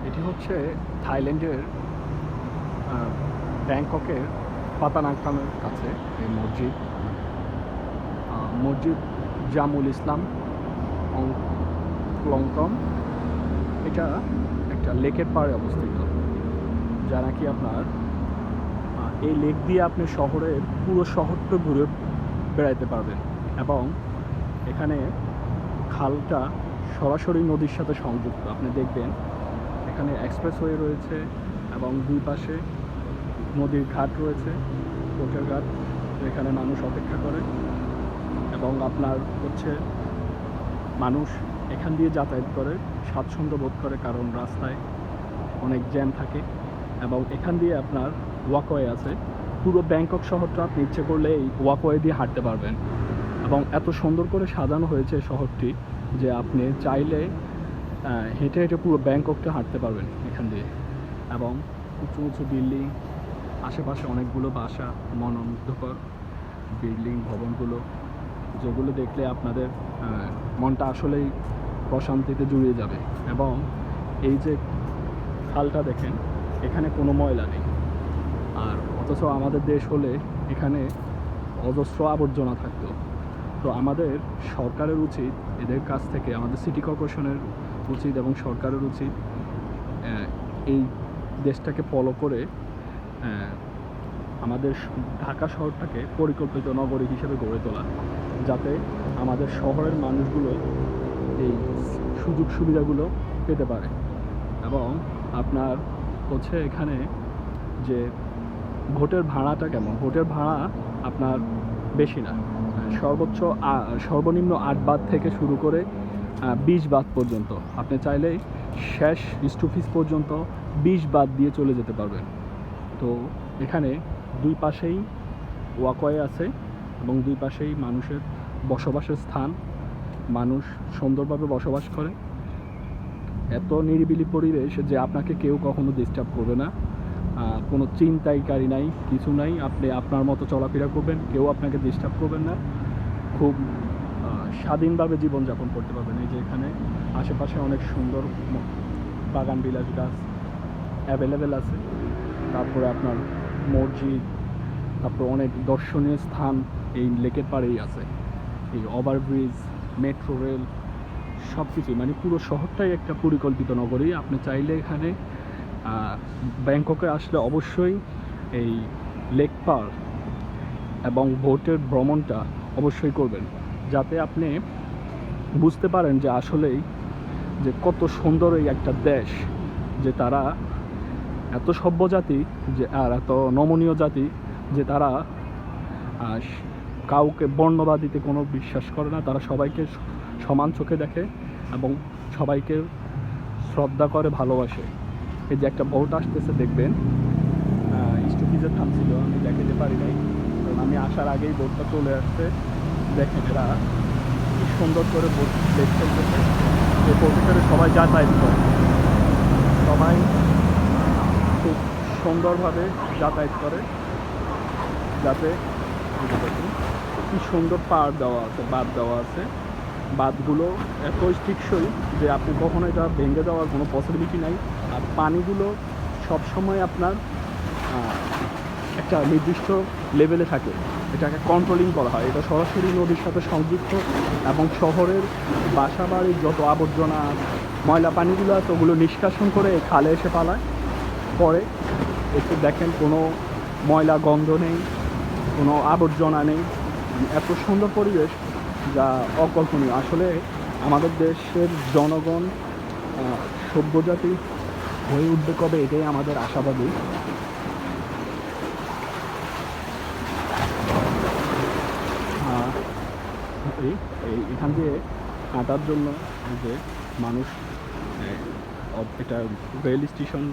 এটি হচ্ছে থাইল্যান্ডের ব্যাংককের পাতানাংখামের কাছে এই মসজিদ। মসজিদ জামুল ইসলাম ক্লংটম। এটা একটা লেকের পাড়ে অবস্থিত, যা নাকি আপনার এই লেক দিয়ে আপনি শহরের পুরো শহরটা ঘুরে বেড়াইতে পারবেন। এবং এখানে খালটা সরাসরি নদীর সাথে সংযুক্ত। আপনি দেখবেন এখানে এক্সপ্রেসওয়ে রয়েছে এবং দুই পাশে নদীর ঘাট রয়েছে, বোটের ঘাট, যেখানে মানুষ অপেক্ষা করে। এবং আপনার হচ্ছে মানুষ এখান দিয়ে যাতায়াত করে স্বাচ্ছন্দ্য বোধ করে, কারণ রাস্তায় অনেক জ্যাম থাকে। এবং এখান দিয়ে আপনার ওয়াকওয়ে আছে। পুরো ব্যাংকক শহরটা আপনি ইচ্ছে করলে এই ওয়াকওয়ে দিয়ে হাঁটতে পারবেন। এবং এত সুন্দর করে সাজানো হয়েছে শহরটি যে আপনি চাইলে হেঁটে হেঁটে পুরো ব্যাংককটা হাঁটতে পারবেন এখান দিয়ে। এবং উঁচু উঁচু বিল্ডিং, আশেপাশে অনেকগুলো বাসা, মনোমুগ্ধকর বিল্ডিং ভবনগুলো, যেগুলো দেখলে আপনাদের মনটা আসলেই প্রশান্তিতে জুড়িয়ে যাবে। এবং এই যে খালটা দেখেন, এখানে কোনো ময়লা নেই। আর অথচ আমাদের দেশ হলে এখানে অজস্র আবর্জনা থাকতো। তো আমাদের সরকারের উচিত, এদের কাছ থেকে আমাদের সিটি কর্পোরেশনের উচিত এবং সরকারের উচিত এই দেশটাকে ফলো করে আমাদের ঢাকা শহরটাকে পরিকল্পিত নগরী হিসেবে গড়ে তোলা, যাতে আমাদের শহরের মানুষগুলো এই সুযোগ সুবিধাগুলো পেতে পারে। এবং আপনার হচ্ছে এখানে যে ভোটের ভাড়াটা কেমন, ভোটের ভাড়া আপনার বেশি না, সর্বনিম্ন 8 বাত থেকে শুরু করে 20 বাত পর্যন্ত। আপনি চাইলেই শেষ স্টপেজ পর্যন্ত 20 বাত দিয়ে চলে যেতে পারবেন। তো এখানে দুই পাশেই ওয়াকওয়ে আছে এবং দুই পাশেই মানুষের বসবাসের স্থান। মানুষ সুন্দরভাবে বসবাস করে। এত নিরিবিলি পরিবেশ যে আপনাকে কেউ কখনো ডিস্টার্ব করবে না, কোনো চিন্তাইকারী নাই, কিছু নাই। আপনি আপনার মতো চলাফেরা করবেন, কেউ আপনাকে ডিস্টার্ব করবেন না। খুব স্বাধীনভাবে জীবনযাপন করতে পারবেন। এই যে এখানে আশেপাশে অনেক সুন্দর বাগান বিলাস গাছ অ্যাভেলেবেল আছে। তারপরে আপনার মসজিদ, তারপর অনেক দর্শনীয় স্থান এই লেকের পাড়েই আছে। এই ওভারব্রিজ, মেট্রো রেল, সব কিছুই, মানে পুরো শহরটাই একটা পরিকল্পিত নগরী। আপনি চাইলে এখানে ব্যাংককে আসলে অবশ্যই এই লেক পার এবং বোটের ভ্রমণটা অবশ্যই করবেন, যাতে আপনি বুঝতে পারেন যে আসলেই যে কত সুন্দর এই একটা দেশ, যে তারা এত সভ্য জাতি, যে আর এত নমনীয় জাতি, যে তারা কাউকে বর্ণবাদিতে কোনো বিশ্বাস করে না। তারা সবাইকে সমান চোখে দেখে এবং সবাইকে শ্রদ্ধা করে, ভালোবাসে। এই যে একটা বোট আসতেছে দেখবেন, স্টপিজে থামছিল, আমি দেখাতে পারি নাই, কারণ আমি আসার আগেই বোটটা চলে আসছে। দেখেন এরা কি সুন্দর করে বোট দেখতে, এই বোটে করে সবাই যাতায়াত করে, সবাই খুব সুন্দরভাবে যাতায়াত করে। যাতে কি সুন্দর পাড় দেওয়া আছে, বাঁধ দেওয়া আছে। বাঁধগুলো এত টিকসই যে আপনি কখনো এটা ভেঙে দেওয়ার কোনো পসিবিলিটি নাই। আর পানিগুলো সবসময় আপনার একটা নির্দিষ্ট লেভেলে থাকে, এটাকে কন্ট্রোলিং করা হয়। এটা সরাসরি নদীর সাথে সংযুক্ত এবং শহরের বাসা বাড়ির যত আবর্জনা, ময়লা পানিগুলো আছে, ওগুলো নিষ্কাশন করে খালে এসে পালায়। পরে একটু দেখেন কোনো ময়লা গন্ধ নেই, কোনো আবর্জনা নেই। এত সুন্দর পরিবেশ যা অকল্পনীয়। আসলে আমাদের দেশের জনগণ সভ্যজাতি হয়ে উঠবে কবে, এটাই আমাদের আশাবাদী। এখান দিয়ে হাঁটার জন্য যে মানুষ, এটা রেল স্টেশন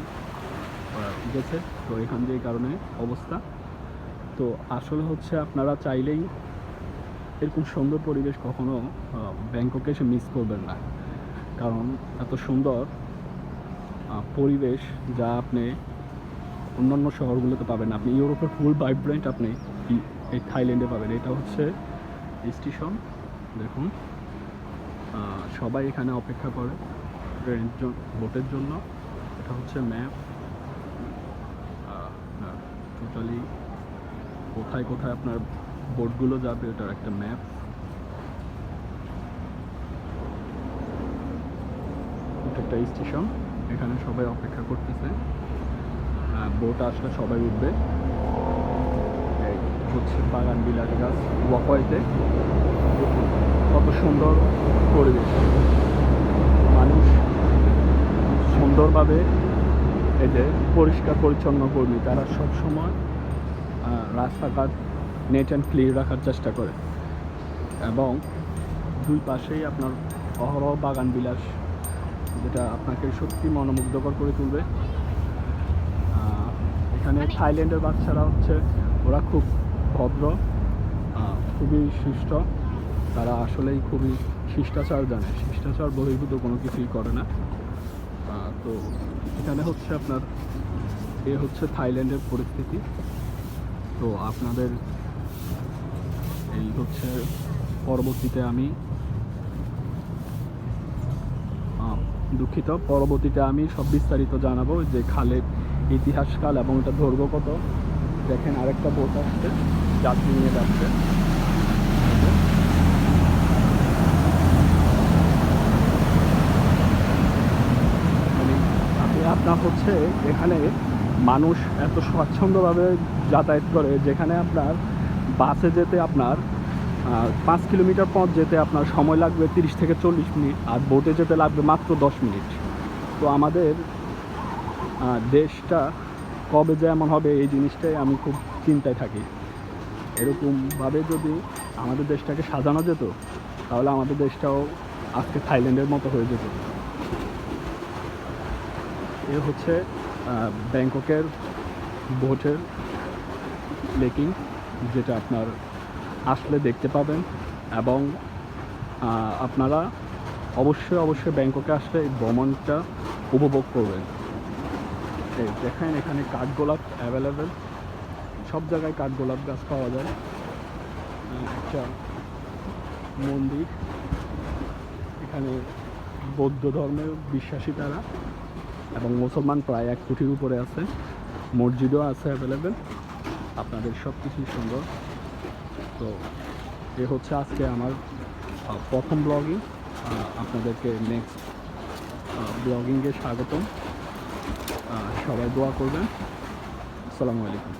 গেছে, তো এখান দিয়ে কারণে অবস্থা। তো আসলে হচ্ছে আপনারা চাইলেই এরকম সুন্দর পরিবেশ কখনো ব্যাংককে এসে মিস করবেন না, কারণ এত সুন্দর পরিবেশ যা আপনি অন্যান্য শহরগুলোতে পাবেন। আপনি ইউরোপের ফুল ভাইব্রেন্ট আপনি এই থাইল্যান্ডে পাবেন। এটা হচ্ছে স্টেশন, দেখুন সবাই এখানে অপেক্ষা করে ট্রেনের বোটের জন্য। এটা হচ্ছে ম্যাপ, টোটালি কোথায় কোথায় আপনার বোটগুলো যাবে এটার একটা ম্যাপ। এটা একটা স্টেশন, এখানে সবাই অপেক্ষা করতেছে, বোট আসলে সবাই উঠবে। এই হচ্ছে বাগান বিলাস গাছ ওয়াকওয়েতে, কত সুন্দর পরিবেশ, মানুষ সুন্দরভাবে এই যে পরিষ্কার পরিচ্ছন্ন কর্মী তারা সবসময় রাস্তাঘাট নেট অ্যান্ড ক্লিয়ার রাখার চেষ্টা করে, এবং দুই পাশেই আপনার অহরহ বাগান বিলাস, যেটা আপনাকে সত্যি মনোমুগ্ধকর করে তুলবে। এখানে থাইল্যান্ডের বাচ্চারা হচ্ছে ওরা খুব ভদ্র, খুবই শিষ্ট, তারা আসলেই খুবই শিষ্টাচার জানে, শিষ্টাচার বহির্ভূত কোনো কিছুই করে না। তো এখানে হচ্ছে আপনার হচ্ছে থাইল্যান্ডের পরিস্থিতি। তো আপনাদের এই হচ্ছে পরবর্তীতে আমি পরবর্তীতে আমি সব বিস্তারিত জানাবো, যে খালের ইতিহাসকাল এবং এটা দৈর্ঘ্য কত। দেখেন আরেকটা বোট আসছে, যাত্রী নিয়ে যাচ্ছে। আপনার হচ্ছে এখানে মানুষ এত স্বাচ্ছন্দ্যভাবে যাতায়াত করে, যেখানে আপনার বাসে যেতে আপনার 5 কিলোমিটার পথ যেতে আপনার সময় লাগবে 30 থেকে 40 মিনিট, আর বোটে যেতে লাগবে মাত্র 10 মিনিট। তো আমাদের দেশটা কবে যে এমন হবে এই জিনিসটাই আমি খুব চিন্তায় থাকি। এরকমভাবে যদি আমাদের দেশটাকে সাজানো যেত তাহলে আমাদের দেশটাও আজকে থাইল্যান্ডের মতো হয়ে যেত। এ হচ্ছে ব্যাংককের বোটের লেকিং, যেটা আপনার আসলে দেখতে পাবেন, এবং আপনারা অবশ্যই ব্যাংককে আসলে এই ভ্রমণটা উপভোগ করবেন। এই দেখেন এখানে কাঠগোলাপ অ্যাভেলেবেল, সব জায়গায় কাঠগোলাপ গাছ পাওয়া যায়। একটা মন্দির, এখানে বৌদ্ধ ধর্মের বিশ্বাসী তারা, এবং মুসলমান প্রায় 1 কোটির উপরে আছে, মসজিদও আছে অ্যাভেলেবেল। আপনাদের সব কিছুই সুন্দর। তো এ হচ্ছে আজকে আমার প্রথম ব্লগিং, আপনাদেরকে নেক্সট ব্লগিংয়ে স্বাগতম। সবাই দোয়া করবেন। আসসালামু আলাইকুম।